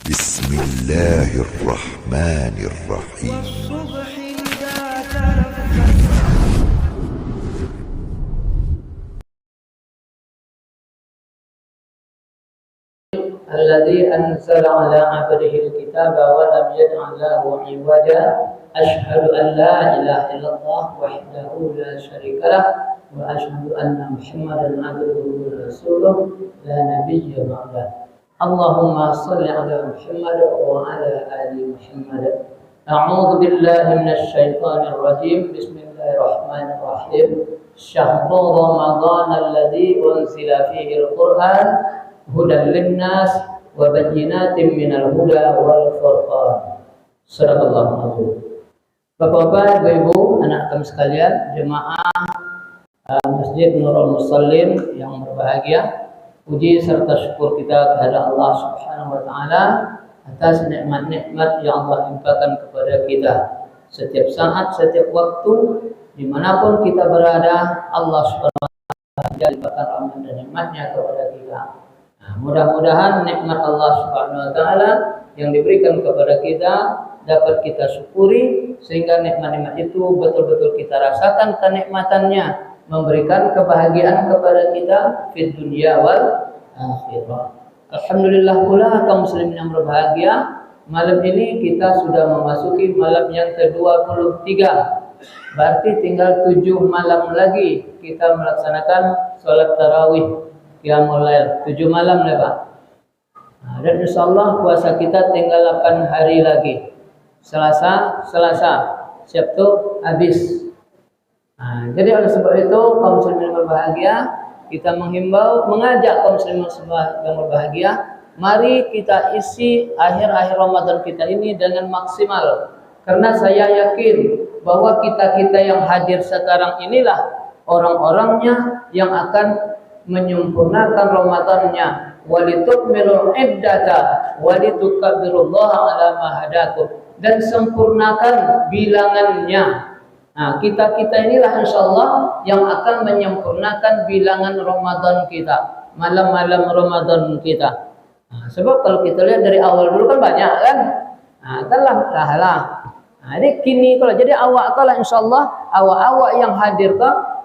بسم الله الرحمن الرحيم. والصبح إذا تنفس الذي أنزل على عبده الكتاب ولم يجعل له عوجا أشهد أن لا إله إلا الله وحده لا شريك له وأشهد أن محمدا عبده ورسوله لا نبي بعده اللهم صل على محمد وعلى آل محمد أعوذ بالله من الشيطان الرجيم بسم الله الرحمن الرحيم شهر رمضان الذي أنزل فيه القرآن هدى للناس وبينات من الهدى والفرقان. Sadaqallahul azim. Bapak-bapak, ibu-ibu, anak kami sekalian, jemaah Masjid Nurul Musallin yang berbahagia, puji serta syukur kita kepada Allah Subhanahu wa taala atas nikmat-nikmat yang Allah limpahkan kepada kita. Setiap saat, setiap waktu, dimanapun kita berada, Allah Subhanahu wa taala limpahkan rahmat dan nikmatnya kepada kita. Nah, mudah-mudahan nikmat Allah Subhanahu wa taala yang diberikan kepada kita dapat kita syukuri sehingga nikmat-nikmat itu betul-betul kita rasakan kenikmatannya, memberikan kebahagiaan kepada kita di dunia wal akhirah. Alhamdulillah pula kaum muslimin yang berbahagia, malam ini kita sudah memasuki malam yang ke-23. Berarti tinggal 7 malam lagi kita melaksanakan sholat tarawih Qiyamul Lail, 7 malam ya Pak. Nah, dan insyaallah puasa kita tinggal 8 hari lagi. Selasa, Sabtu habis. Nah, jadi oleh sebab itu kaum muslimin yang berbahagia, kita menghimbau, mengajak kaum muslimin yang berbahagia, mari kita isi akhir-akhir Ramadan kita ini dengan maksimal. Karena saya yakin bahwa kita-kita yang hadir sekarang inilah orang-orangnya yang akan menyempurnakan Ramadannya, walitukmilul iddata walitukabbirullaha ala ma hadakum, dan sempurnakan bilangannya. Nah, kita-kita inilah insyaallah yang akan menyempurnakan bilangan Ramadan kita, malam-malam Ramadan kita. Nah, sebab kalau kita lihat dari awal dulu kan banyak kan? Nah, lah. Nah, jadi kini kalau jadi awak kalau insyaallah awak-awak yang hadir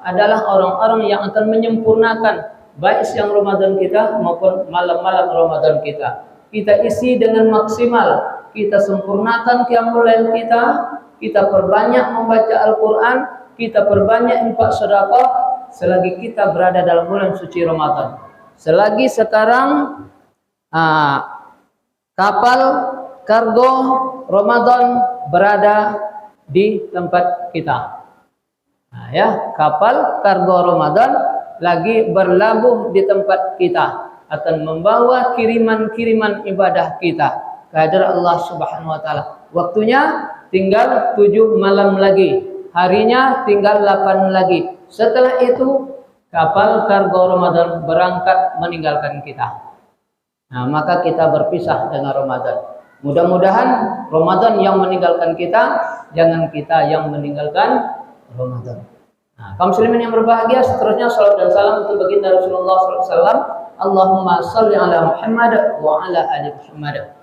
adalah orang-orang yang akan menyempurnakan baik siang Ramadan kita maupun malam-malam Ramadan kita. Kita isi dengan maksimal, kita sempurnakan qiyamul lail kita perbanyak membaca Al-Quran, kita perbanyak infak sedekah selagi kita berada dalam bulan suci Ramadan. Selagi sekarang kapal kargo Ramadan berada di tempat kita. Nah, ya, kapal kargo Ramadan lagi berlabuh di tempat kita, akan membawa kiriman-kiriman ibadah kita kehadirat Allah Subhanahu wa taala. Waktunya tinggal 7 malam lagi, harinya tinggal 8 lagi. Setelah itu kapal kargo Ramadan berangkat meninggalkan kita. Nah, maka kita berpisah dengan Ramadan. Mudah-mudahan Ramadan yang meninggalkan kita, jangan kita yang meninggalkan Ramadan. Nah, kaum muslimin yang berbahagia, seterusnya salawat dan salam untuk baginda Rasulullah SAW. Allahumma sholli ala Muhammad wa ala ali Muhammad.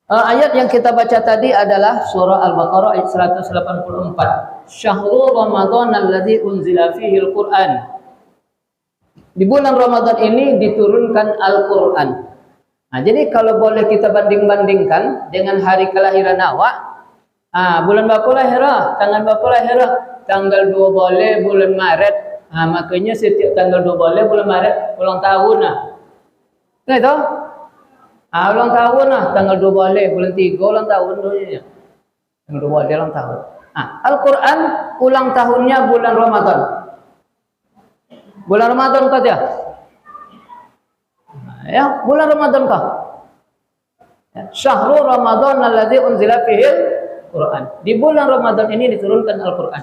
Ayat yang kita baca tadi adalah surah Al-Baqarah ayat 184. Syahrul Ramadan alladzi unzila fihi al-Qur'an. Di bulan Ramadan ini diturunkan Al-Qur'an. Nah, jadi kalau boleh kita banding-bandingkan dengan hari kelahiran awak, bulan berapa lahirah? Tanggal berapa lahirah? Tanggal 2 boleh bulan Maret. Makanya setiap tanggal 2 boleh bulan Maret ulang tahun Nah itu? Ulang tahun tanggal 2 boleh bulan 3 ulang tahun ya. Tanggal 2 boleh ulang tahun. Al-Qur'an ulang tahunnya bulan Ramadan. Bulan Ramadan kah dia? Ya, bulan Ramadan kah? Ya, Syahrul Ramadan alladzi unzila fihi al-Qur'an. Di bulan Ramadan ini diturunkan Al-Qur'an.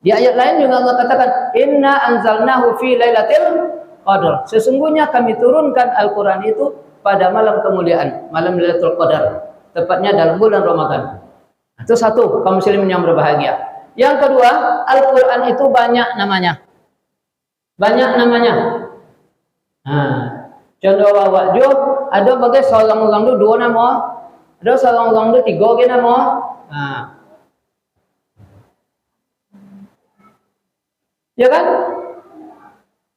Di ayat lain juga Allah katakan, "Inna anzalnahu fi lailatul qadar." Sesungguhnya kami turunkan Al-Qur'an itu pada malam kemuliaan, malam Lailatul Qadar, tepatnya dalam bulan Ramadan. Itu satu, kaum muslimin yang berbahagia. Yang kedua, Al-Qur'an itu banyak namanya. Banyak namanya. Contoh awak jo ada bagai seorang orang tu dua nama, ada seorang orang tu tiga ke nama. Ya kan?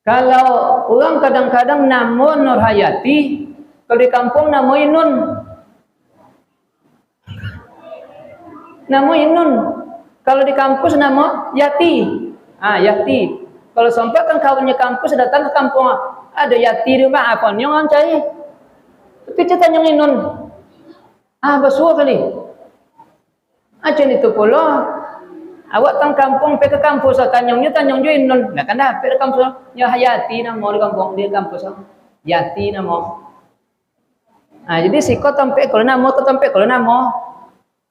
Kalau orang kadang-kadang nama Nur Hayati, kalau di kampung nama Inun. Nama Inun. Kalau di kampus nama Yati. Yati. Kalau sampai kan kawannya kampus datang ke kampung, ada Yati di rumah apa ni orang cari. Tapi cerita yang Inun. Bersuah kali. Macam itu pula. Awak tang kampung pergi ke kampus tanyangnya tanyang jo Inun. Nah kan dah pergi ke kampus nya Hayati nama di kampung di kampus. Yati nama. Jadi siko tempe kalau nama ke tempe kalau nama.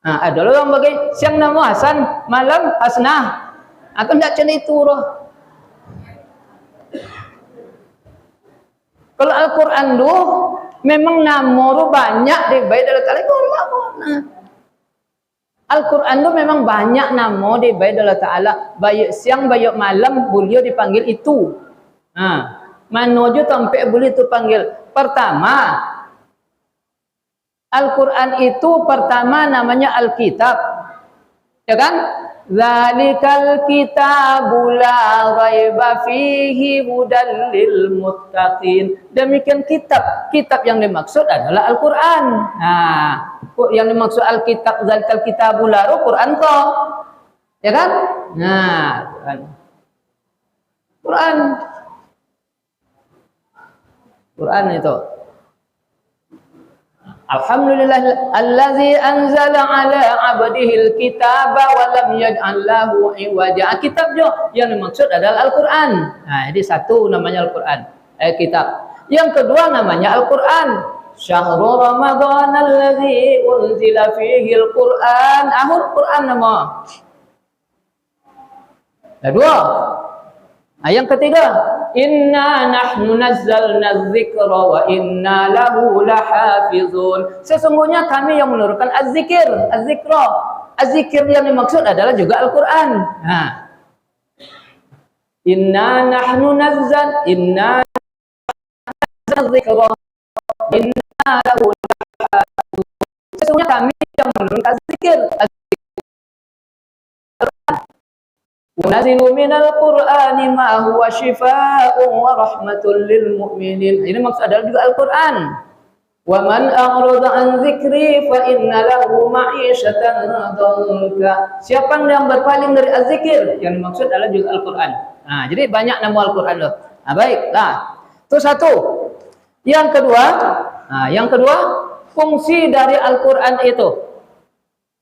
Ada orang bagi siang nama Hasan, malam Hasnah. Atau tidak macam itu roh. Kalau Al-Quran tu memang nama tu banyak di baik dalam Ta'ala. Al-Quran tu memang banyak nama di baik dalam Ta'ala. Baik siang, baik malam boleh dipanggil itu. Mana je tempat boleh tu panggil. Pertama, Al-Quran itu pertama namanya Alkitab. Ya kan? Zalikal kitabu la raiba fihi hudan lil muttaqin. Demikian kitab. Kitab yang dimaksud adalah Al-Quran. Yang dimaksud Alkitab, zalikal kitabu la Quran kok. Ya kan? Quran itu. Alhamdulillah allazi anzala ala abdihil kitaba wa lam yaj'al lahu iwaja. Kitab jo yang dimaksud adalah Al-Quran. Jadi satu namanya Al-Quran, kitab. Yang kedua namanya Al-Quran. Syahrul Ramadan allazi unzila fihi Al-Quran. Quran nama. Kedua. Yang ketiga, inna nahnu nazzalna dzikra wa inna lahu lahafizun. Sesungguhnya kami yang menurunkan az-zikir, az-zikra. Az-zikir yang dimaksud adalah juga Al-Quran. Inna nahnu nazzalna dzikra inna lahu lahafizun. Sesungguhnya kami yang menurunkan az-zikir. Nazilu minal Qur'ani ma huwa shifaa'un wa rahmatun lil mu'minin. Ini maksud adalah juga Al-Quran. Wa man a'rada an dzikri fa inna lahu ma'isyatan dhanka. Siapa yang berpaling dari az-zikir, yang dimaksud adalah juga Al-Quran. Jadi banyak nama Al-Quran loh. Baiklah. Itu satu. Yang kedua, fungsi dari Al-Quran itu.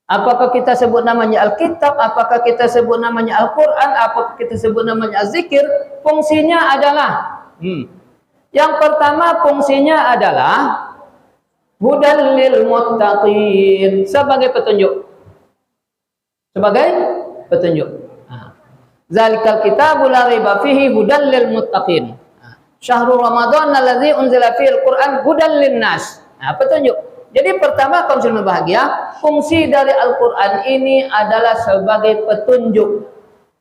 Apakah kita sebut namanya Alkitab, apakah kita sebut namanya Al-Quran, apakah kita sebut namanya Az-Zikir, fungsinya adalah yang pertama fungsinya adalah hudan lil muttaqin, sebagai petunjuk. Zalikal kitabu la raiba fihi hudan lil muttaqin. Syahrul Ramadan allazi unzila fihi Al-Quran hudan linnas. Petunjuk. Jadi pertama kaum muslimin bahagia, fungsi dari Al-Quran ini adalah sebagai petunjuk,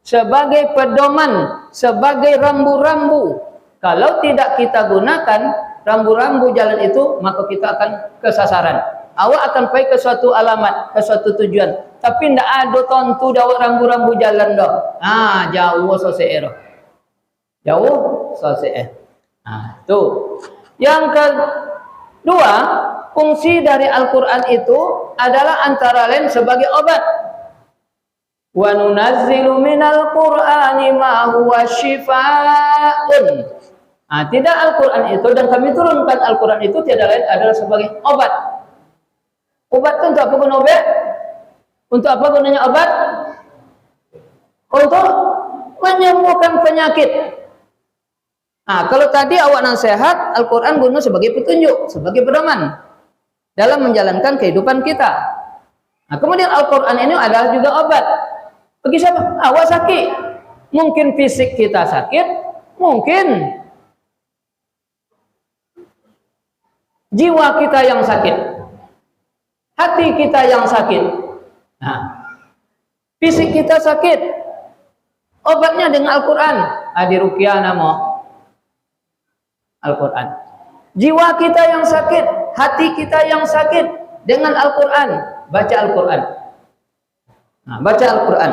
sebagai pedoman, sebagai rambu-rambu. Kalau tidak kita gunakan rambu-rambu jalan itu, maka kita akan kesasaran. Awak akan pergi ke suatu alamat, ke suatu tujuan, tapi tidak ada tentu jauh rambu-rambu jalan dah. Jauh selesai. Jauh selesai. Tuh. Yang kedua, fungsi dari Al-Quran itu adalah antara lain sebagai obat. Wa nunazzilu minal Qur'ani ma huwa shifaa'un. Tidak Al-Quran itu, dan kami turunkan Al-Quran itu tiada lain adalah sebagai obat. Obat itu untuk apa guna obat? Untuk apa gunanya obat? Untuk menyembuhkan penyakit. Kalau tadi awak nasihat, Al-Quran guna sebagai petunjuk, sebagai pedoman dalam menjalankan kehidupan kita. Kemudian Al-Quran ini adalah juga obat. Bagi siapa? Awak sakit. Mungkin fisik kita sakit, mungkin jiwa kita yang sakit, hati kita yang sakit. Fisik kita sakit, obatnya dengan Al-Quran. Diruqyah nama Al-Quran. Jiwa kita yang sakit, hati kita yang sakit dengan Al-Quran. Baca Al-Quran. Nah, baca Al-Quran.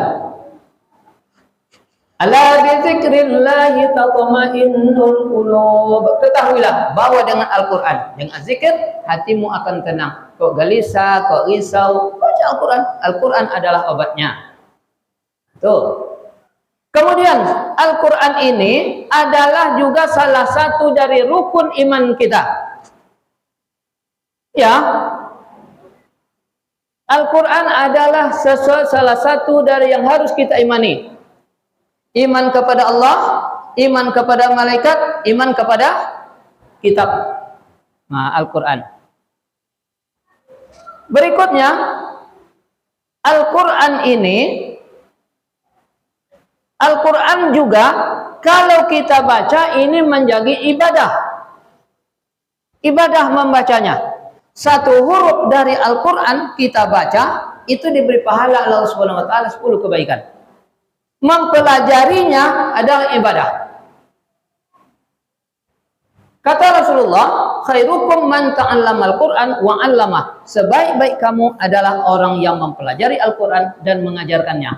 Ala bizikrillahi tatma'innul qulub. Ketahuilah bahwa dengan Al-Quran, dengan zikir, hatimu akan tenang. Kok gelisah, kok risau, baca Al-Quran. Al-Quran adalah obatnya. Tuh. Kemudian Al-Quran ini adalah juga salah satu dari rukun iman kita. Ya, Al-Quran adalah salah satu dari yang harus kita imani. Iman kepada Allah, iman kepada malaikat, iman kepada kitab. Nah, Al-Quran. Berikutnya, Al-Quran ini, Al-Quran juga kalau kita baca ini menjadi ibadah. Ibadah membacanya. Satu huruf dari Al-Quran kita baca, itu diberi pahala Allah Subhanahu wa taala 10 kebaikan. Mempelajarinya adalah ibadah. Kata Rasulullah, khairukum man ta'allama al-Quran wa 'allamah. Sebaik-baik kamu adalah orang yang mempelajari Al-Quran dan mengajarkannya.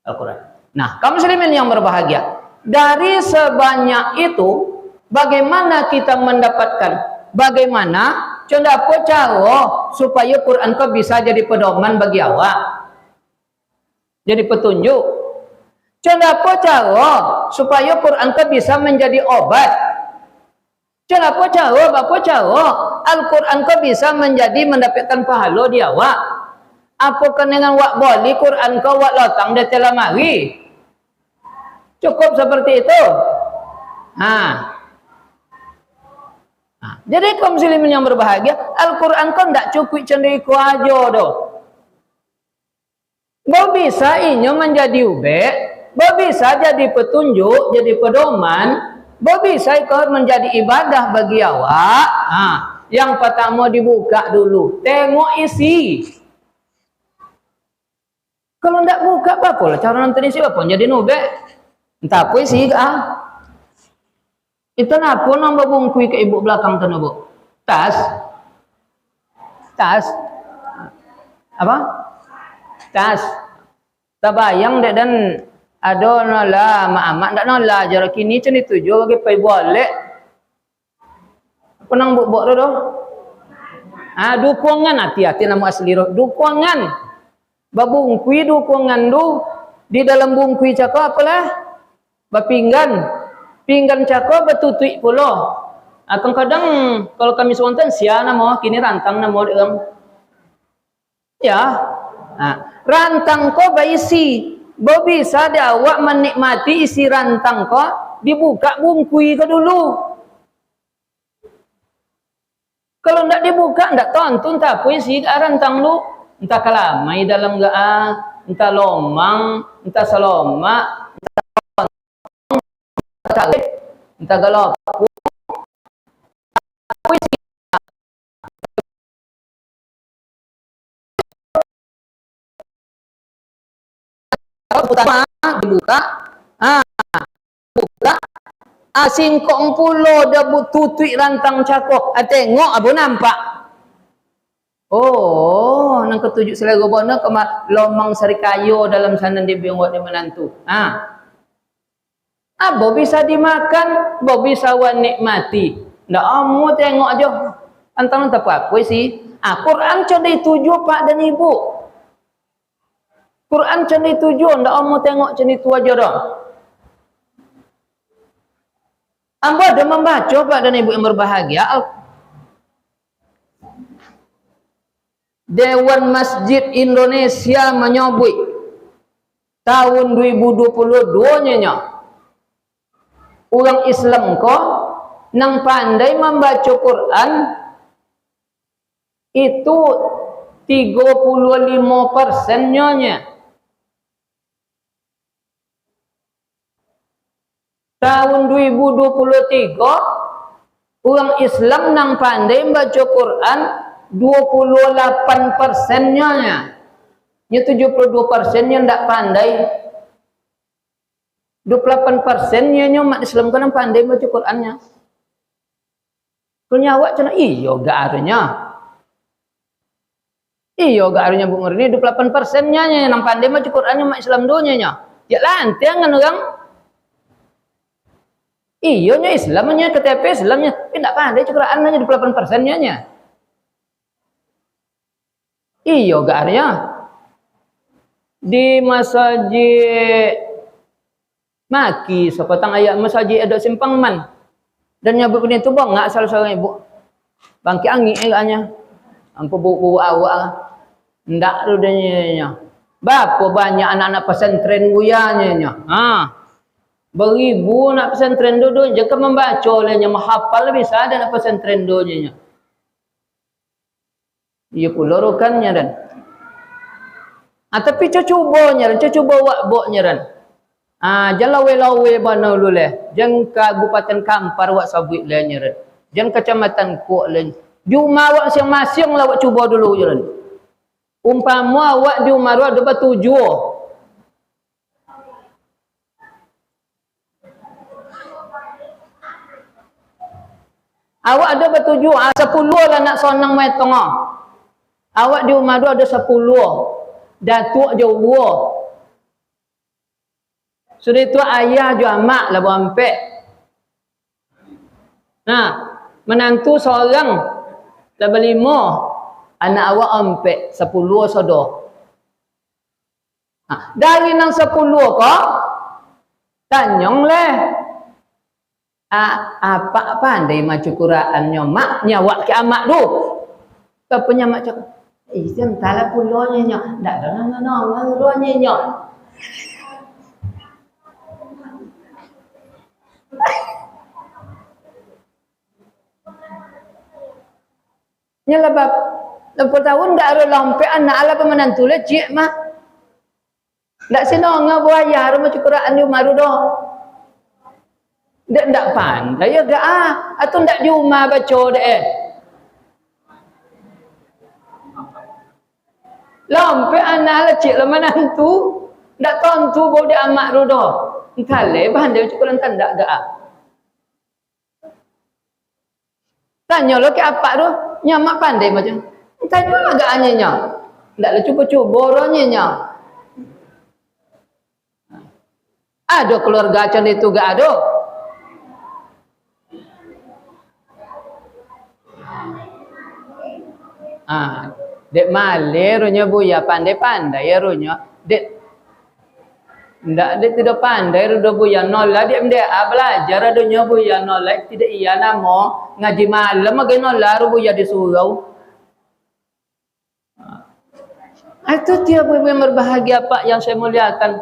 Al-Quran. Nah, kaum muslimin yang berbahagia, dari sebanyak itu, bagaimana kita mendapatkan? Bagaimana cendapo cara supaya Quran kau bisa jadi pedoman bagi awak, jadi petunjuk. Cendapo cara supaya Quran kau bisa menjadi obat. Cendapo cara, bapa cara Al-Quran kau bisa menjadi mendapatkan pahala di awak. Apakah dengan wak boleh Quran kau wak lotang dia telah mari? Cukup seperti itu. Jadi kaum muslimin yang berbahagia, Al-Quran kan tidak cukup cendeku aja doh. Bo bisa inyo menjadi ubek, bo bisa jadi petunjuk, jadi pedoman, bo bisa ikut menjadi ibadah bagi awak. Yang pertama dibuka dulu, tengok isi. Kalau tidak buka apa lah cara nonton isi apa jadi nubek. Entah apa sih itu apa nambah bungkui ke ibu belakang tuh bu? Tas apa? Tas tabayang dek dan ada nala maamak ndak nala jarak kini cen dituju bagi pai boleh penang buk tu doh. Dukungan hati-hati nama asli roh dukungan babungkui dukungan du di dalam bungkui cakap apalah pinggan cakap betutui pula. Kadang kalau kami spontan sia nama kini rantang nama orang. Ya. Rantang ko baisi. Bo bisa awak menikmati isi rantang ko dibuka bungkui ke dulu. Kalau ndak dibuka ndak tonton tak puisi rantang lu. Entah kalamai dalam entah lomang, entah saloma, entah galop pertama dibuka buka singkong pulo dah tutui rantang cakok tengok abu nampak nang ketujuh selego bona kema lomang sari kayu dalam sana di biongwak dia menantu bo bisa dimakan, bo bisa wan nikmati. Ndak amu tengok aja. Antang tak apa sih? Quran cendai tujuh pak dan ibu. Quran cendai tujuh, ndak amu tengok cendai tu aja dong. Ambo ada membaca pak dan ibu yang berbahagia. Dewan Masjid Indonesia menyobui tahun 2022 nya. Orang Islam ko nang pandai membaca Quran itu 35% nya. Tahun 2023 orang Islam nang pandai membaca Quran 28% nya. Nya 72% nya ndak pandai. 28% nya umat Islam kan pandai baca Qurannya. Punya awak cina iyo gak artinya. Iyo gak artinya bu ini 28%-nya yang pandai mah Qurannya mak Islam dunia nya. Ya lantian kan orang. Iyo nya Islamnya KTP Islamnya, tidak pandai Qurannya 28%-nya nya. Iyo gak artinya. Di masjid maki sepotong ayat masjid ada simpang man. Dan nyabut ini tu bang nggak salah ibu bangki angin agaknya ampu buku awak ndak rudanya berapa banyak anak-anak pesantren buyanya beribu nak pesantren dulu jika membaca olehnya menghafal bisa ada nak pesantren dulu iya pula rokannya dan tapi cucubonya cucubo wak boknya dan jalawe-lawe bana lule jang kabupaten Kampar wak sabuit le nyeren jang kecamatan Kuok le di rumah wak masing-masing lah wak cuba dulu nyeren umpama wak di rumah ada bertujuh awak ada bertujuh 10 lah nak sonang mai tengah awak di rumah ada 10 datuk jauh sudah itu ayah juga mak lah berempek. Nah, menantu seorang lah berlima, anak awak empek 10 sodoh. Dari nang 10 kok, tanyong leh. Apa pandai macu Quraannya mak nyawak ke amak tu. Kapanya mak cakap, "Izin tala pulonya nya, ndak ada nang ruanya nya." Nya lebab tahun dak ada lampe anak ala pemenantu le cik mah dak sinonga buaya rumah Quran di maru do dak pandai ya gak atau dak juma baca dek lampe anak ala cik la menantu dak tontu bau dia amak ru do kale pandai Quran tanda gak tanya lo ke apa tu nyamak pandai macam tanya agak anyanya ndak lah cuba-cuba orangnya ada keluarga macam itu gak ada dek male runya buya pandai-pandai ya runya dek ndak dek tidak pandai rudo buya nolak dia MDA belajar adunya buya nolak tidak iya namo ngaji malam agak nolak buya disuruh itu dia yang berbahagia Pak yang saya muliakan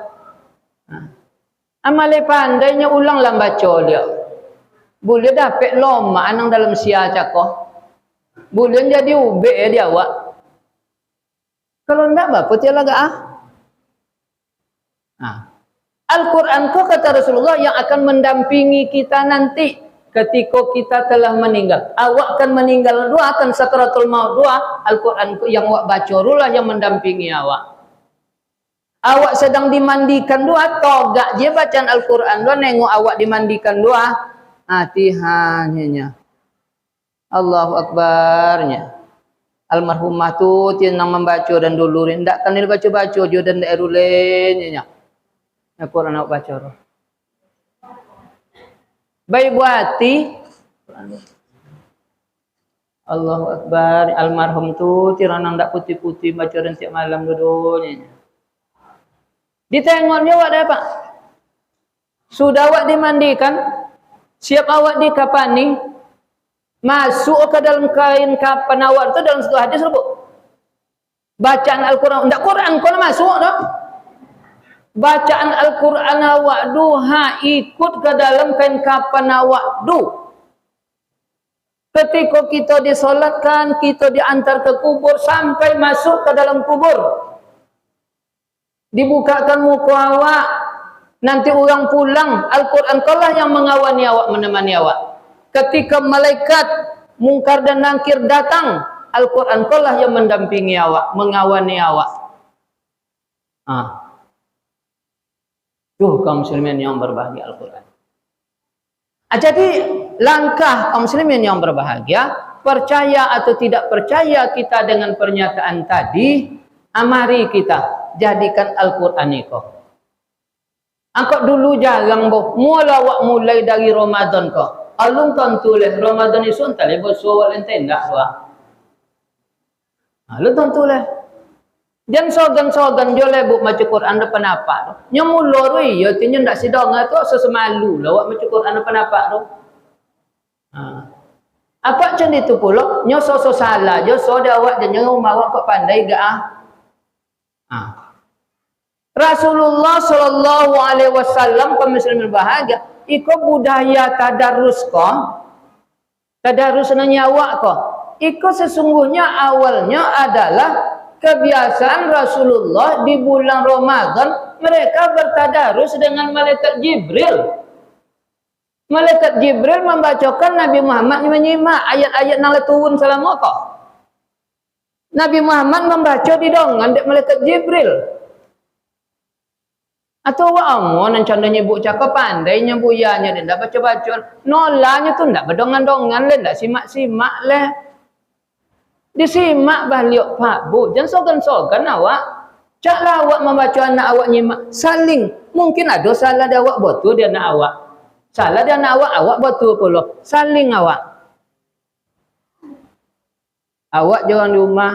amale pandainya ulang lah baca dia boleh dapat loma anang dalam sia cakoh boleh jadi ube dia awak kalau ndak apa dia laga Al-Quran kau kata Rasulullah yang akan mendampingi kita nanti ketika kita telah meninggal. Awak akan meninggal dua, akan sakaratul maut dua. Al-Quran yang awak baca rulah yang mendampingi awak. Awak sedang dimandikan dua, togak dia bacaan Al-Quran dua, nengok awak dimandikan dua. Hati-hatinya. Allahu Akbarnya. Almarhumah tu tiang membaca dan dulurin. Tak kan dia baca-baca je dan daerulennya. Al-Quran nak baca roh. Baik buati. Allahu Akbar. Almarhum tu tiranang dak putih-putih baca dan tiap malam duduknya. Ditengoknya awak dah pak. Sudah awak dimandikan, siap awak dikapani, masuk ke dalam kain kapan awak tu dalam satu hadis sebut. Bacaan Al-Quran, ndak Quran kau masuk dah. Bacaan Al-Quran awak duha ikut ke dalam kain kapan awak du. Ketika kita disolatkan, kita diantar ke kubur sampai masuk ke dalam kubur. Dibukakan muka awak, nanti orang pulang, Al-Quran kaulah yang mengawani awak, menemani awak. Ketika malaikat mungkar dan nakir datang, Al-Quran kaulah yang mendampingi awak, mengawani awak. Tuh kaum muslimin yang berbahagia Al-Quran. Jadi langkah kaum muslimin yang berbahagia, percaya atau tidak percaya kita dengan pernyataan tadi, mari kita jadikan Al-Quran itu. Angkot dulu jarang boh, mulai dari Ramadan ko. Alung kan tulis Ramadan isu entah lebih soal ente enggak doa. Lu kan tulis. Jan sogan jole bu maca Quran depan apa? Nyamulor wi, ya tinya ndak sidong tu sesemalu lah wak maca Quran depan apa tu. Apa macam itu pula? Nyo so salah, jo so dah awak dan nyo mawak kok pandai gak Rasulullah sallallahu alaihi wasallam kaum muslimin bahagia, iko budaya tadarus ko. Tadarus nyawa ko. Iko sesungguhnya awalnya adalah kebiasaan Rasulullah di bulan Ramadan mereka bertadarus dengan malaikat Jibril. Malaikat Jibril membacakan Nabi Muhammad menyimak ayat-ayat yang turun selama kau. Nabi Muhammad membaca di dongan dek malaikat Jibril. Atau awak nan canda nyebut cakap pandainya buyanya dia ndak baca-baca. Nolanya tu ndak berdongan-dongan le, ndak simak-simak le. Disimak baliok Pak Bu, jangan sogan-sogan awak. Caklah awak membaca anak awak nyimak, saling. Mungkin ada salah dia awak betul dia anak awak. Salah dia anak awak betul pula. Saling awak. Awak jangan di rumah.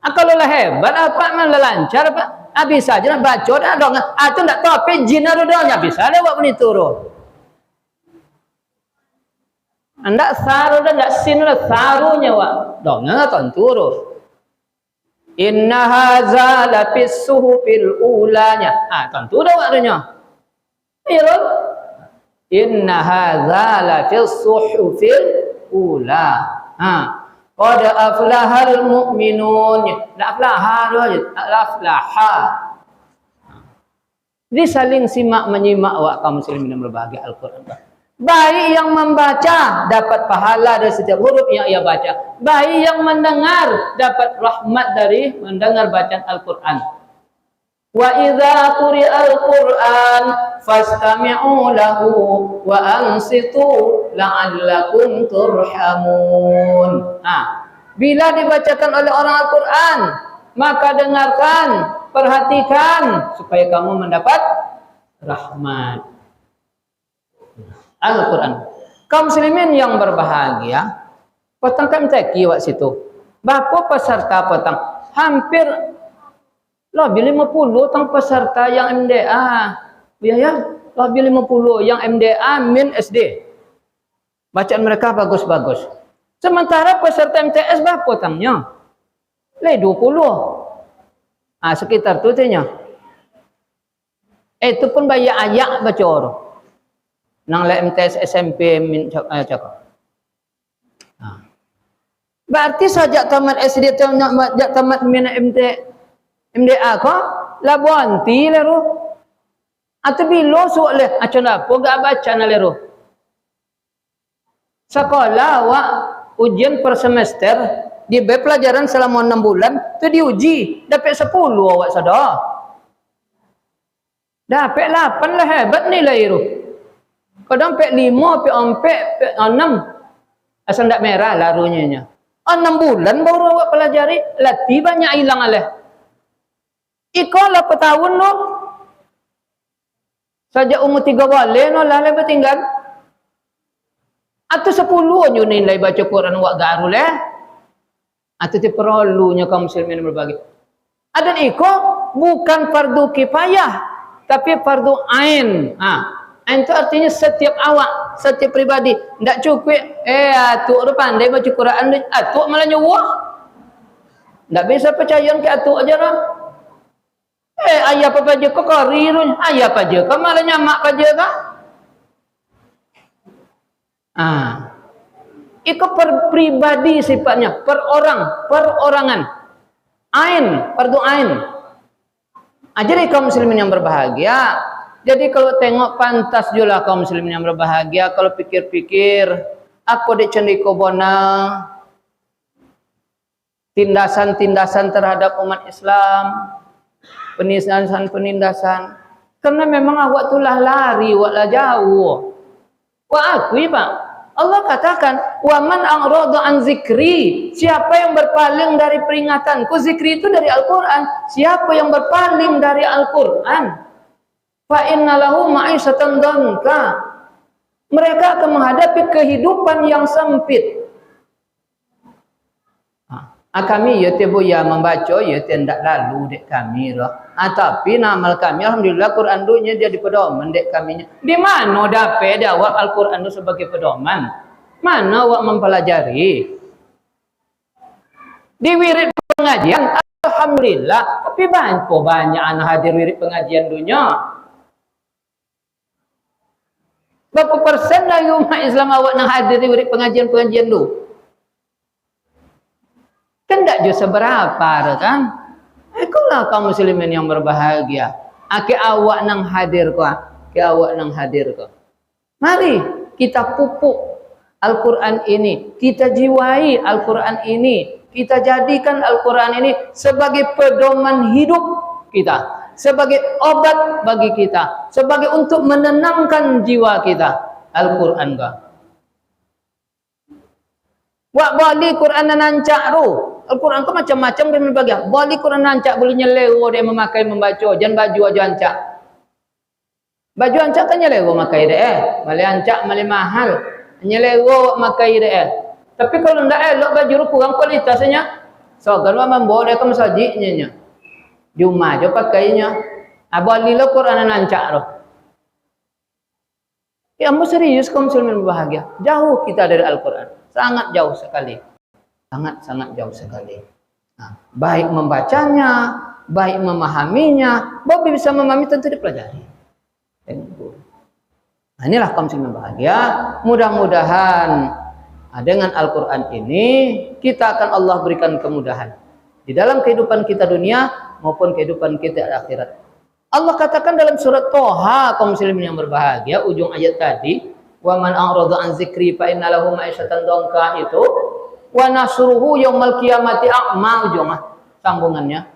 Kalau lah hebat apa malah lancar Pak. Bisa aja baca dah dong. Tu ndak tahu apa jin ada dah bisa dah awak ni turun. Anda saru dan ndak sin lah sarunya awak. Dong nggak turun. Inna hadza la fis suhufil ulanya. Tentu dah waktunya. Iya. Inna hadza la fis suhufil ula. Qad aflahal mu'minun. La aflaha. Jadi saling simak menyimak awak kaum muslimin yang berbahagia Al-Quran. Baik yang membaca dapat pahala dari setiap huruf yang ia baca. Baik yang mendengar dapat rahmat dari mendengar bacaan Al-Quran. Wa idza quri'al Qur'an fastami'u lahu wa ansitu la'allakum turhamun. Bila dibacakan oleh orang Al-Quran, maka dengarkan, perhatikan supaya kamu mendapat rahmat. Al-Quran. Kaum muslimin yang berbahagia, petang kami teki wak situ. Berapa peserta petang? Hampir lebih 50 tang peserta yang MDA. Ya, lebih 50 yang MDA min SD. Bacaan mereka bagus-bagus. Sementara peserta MTS berapa tangnya? 20. Sekitar tu tanya. Itu pun banyak ayak baca orang. Nang le MTS SMP min cakap. Berarti sejak tamat SD sejak tamat min MDA ko labuanti leru. Atau bilo soal le acon apa gak baca na leru. Sekolah wak ujian per semester di pelajaran selama 6 bulan tu diuji dapat 10 awak sadar. Dapat 8 lah hebat nilai itu. Kadang pek 5, pek 6. Asal ndak merah larunya. 6 bulan baru awak pelajari, latih banyak hilang aleh. Ikolah petahun lo. Sajak umur 3 bulan lo lah lebih tinggal. Atau 10 nyo nilai baca Quran awak garu leh. Atau ti perlunya kaum muslimin berbagi. Adan iko bukan fardu kifayah, tapi fardu ain. Ain itu artinya setiap awak, setiap pribadi. Ndak cukup atuk tu pandai baca Quran, atuk malah nyuwah. Ndak bisa percaya ke atuk aja lah. Ayah apa baca kau karirun, ayah apa je kau malah nyamak baca kah? Itu per pribadi sifatnya, perorangan. Ain, fardu ain. Jadi kaum muslimin yang berbahagia. Jadi kalau tengok pantas juga kaum muslimin yang berbahagia. Kalau pikir-pikir, aku dicendiko bona tindasan-tindasan terhadap umat Islam, penindasan. Karena memang awak tulah lari, awak lah jauh. Wa akui Pak. Allah katakan, "Wa man a'rada an zikri." Siapa yang berpaling dari peringatanku, zikri itu dari Al-Qur'an. Siapa yang berpaling dari Al-Qur'an, fa innalahu ma'isatan dhanka. Mereka akan menghadapi kehidupan yang sempit. Kami ya tiba ya membaca ya tidak lalu dek kami lah. Tapi namal kami alhamdulillah Quran dunya jadi pedoman dek kami. Di mana dapat awak Al-Quran itu sebagai pedoman? Mana awak mempelajari? Di wirid pengajian alhamdulillah, tapi banyak anak hadir wirid pengajian dunya. Berapa persen dari umat Islam awak nak hadir wirid pengajian-pengajian tu? Kan tak jauh seberapa kan? Ikulah kaum muslimin yang berbahagia. Aki awak nang hadir ko, aki awak nang hadir ko. Mari kita pupuk Al-Quran ini, kita jiwai Al-Quran ini, kita jadikan Al-Quran ini sebagai pedoman hidup kita, sebagai obat bagi kita, sebagai untuk menenangkan jiwa kita. Al-Quran ko. Wak bali Quran nancak ru. Al-Quran kan macam-macam dia berbagi. Bali Quran nancak boleh nyelewo dia memakai membaca. Jangan baju aja ancak. Baju ancak kan nyelewo makai dia. Bali ancak mali mahal. Nyelewo makai dia. Tapi kalau ndak elok baju ru kurang kualitasnya. So kalau membawa dia ke masjidnya. Juma aja pakainya. Bali lo Quran nancak ru. Ya mu serius kaum muslimin berbahagia. Jauh kita dari Al-Quran. Sangat jauh sekali. Sangat jauh sekali. Nah, baik membacanya, baik memahaminya, Bobi bisa memahami tentu dipelajari. Nah, inilah kaum muslimin bahagia. Mudah-mudahan dengan Al-Quran ini kita akan Allah berikan kemudahan di dalam kehidupan kita dunia maupun kehidupan kita akhirat. Allah katakan dalam surat Toha, kaum muslimin yang berbahagia, ujung ayat tadi, wa man a'rada an zikri fa inna lahu ma'isyatan dhanka, itu wa nasruhu yaumal qiyamati a'ma, ujung sambungannya.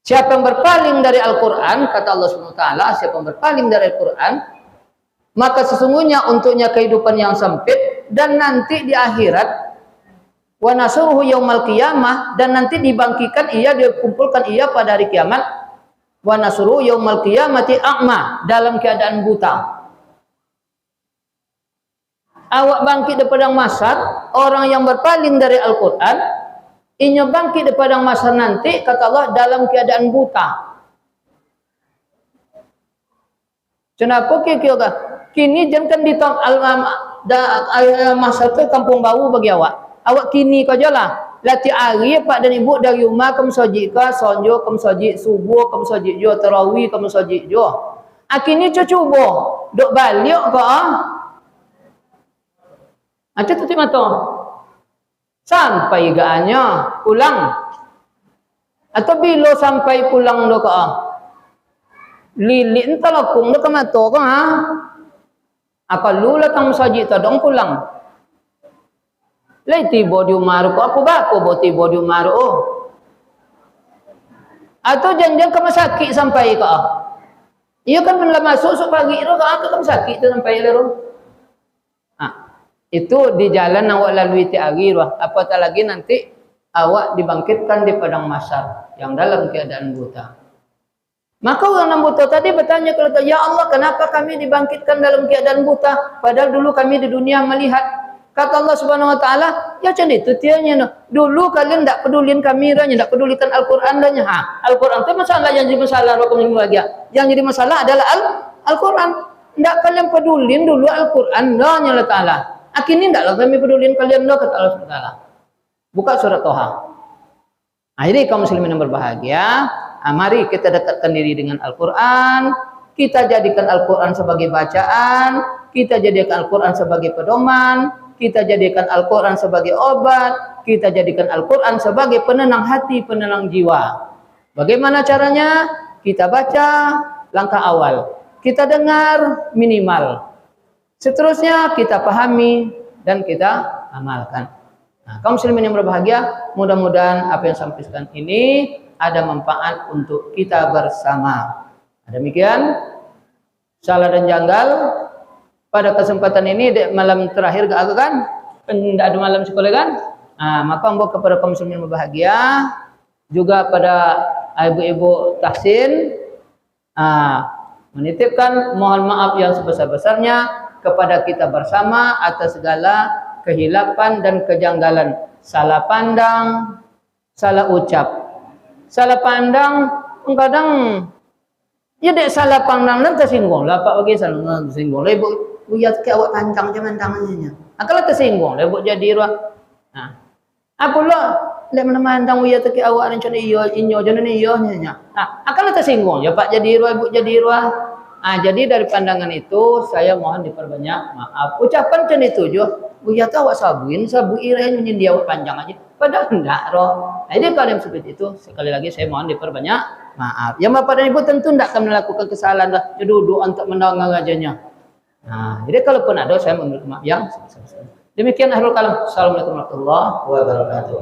Siapa yang berpaling dari Al-Quran, kata Allah SWT, siapa yang berpaling dari Al-Quran, maka sesungguhnya untuknya kehidupan yang sempit, dan nanti di akhirat, wa nasruhu yaumal qiyamah, dan nanti dibangkitkan ia, dikumpulkan ia pada hari kiamat, wa nasruhu yaumal qiyamati a'ma, dalam keadaan buta. Awak bangkit di padang mahsyar, orang yang berpaling dari Al-Quran, inya bangkit di padang mahsyar nanti, kata Allah, dalam keadaan buta. Kenapa kira-kira? Kini jangan di mahsyar itu kampung bau bagi awak. Awak kini kau jalan. Lati hari pak dan ibu dari rumah kamu masjid ke sonjo, kamu masjid subuh, kamu masjid jo tarawih, kamu masjid jo. Kini cuba dok balik ke Aja tutup mata. Sampai gaanya pulang. Atau bila sampai pulang do ka. Lilit talakung do ka mata ka ha. Akalu latang masjid ta dong pulang. Lai tiba di umar ko aku ba ko bo tiba di umar oh. Atau jangan ke sakit sampai ka. Iya kan belum masuk pagi ro ka ke sakit tu sampai lero. Itu di jalan awak lalui tiari apatah lagi nanti awak dibangkitkan di padang mahsyar yang dalam keadaan buta. Maka orang yang buta tadi bertanya kepada Allah, ya Allah, kenapa kami dibangkitkan dalam keadaan buta padahal dulu kami di dunia melihat? Kata Allah Subhanahu wa taala, ya macam itu tianya no. Dulu kalian tidak pedulin kamera, tidak pedulikan Al-Qur'an dan Al-Qur'an itu masalah yang jadi masalah waktu bahagia. Yang jadi masalah adalah Al-Qur'an. Tidak kalian pedulin dulu Al-Qur'an dan Allah taala. Akhirnya tidaklah kami pedulin kalian loh, kata Allah SWT. Buka surat Toha. Akhirnya kaum muslimin yang berbahagia, mari kita dekatkan diri dengan Al-Quran, kita jadikan Al-Quran sebagai bacaan, kita jadikan Al-Quran sebagai pedoman, kita jadikan Al-Quran sebagai obat, kita jadikan Al-Quran sebagai penenang hati, penenang jiwa. Bagaimana caranya? Kita baca langkah awal, kita dengar minimal. Seterusnya kita pahami dan kita amalkan. Nah, kaum muslimin yang berbahagia, mudah-mudahan apa yang saya sampaikan ini ada manfaat untuk kita bersama. Demikian, salah dan janggal pada kesempatan ini malam terakhir gak kan? Tidak ada malam sekolah kan? Maka mbok kepada kaum muslimin berbahagia, juga pada ibu-ibu tahsin, menitipkan mohon maaf yang sebesar-besarnya kepada kita bersama atas segala kehilapan dan kejanggalan, salah pandang, salah ucap. Salah pandang kadang ya dek salah pandang dan tersinggung lah pak bagi salah tersinggung lah ibu lihat ke awak panjang jangan tangannya. Kalau tersinggung lah ibu jadi ruah. Apa lo lek memandang uya ke awak rencana iyo inyo jangan iyo nya. Kalau tersinggung ya pak jadi ruah ibu jadi ruah. Jadi dari pandangan itu saya mohon diperbanyak maaf. Ucapan macam itu juga. Uya tahu awak sabui iranya dia awak panjang aja. Padahal enggak roh. Jadi kalau yang seperti itu sekali lagi saya mohon diperbanyak maaf. Yang bapak dan ibu tentu tidak akan melakukan kesalahan lah. Duduk untuk mendengar ngajanya. Jadi kalaupun ada saya mohon maaf yang sebesar-besarnya. Demikian akhirul kalam. Assalamualaikum warahmatullahi wabarakatuh.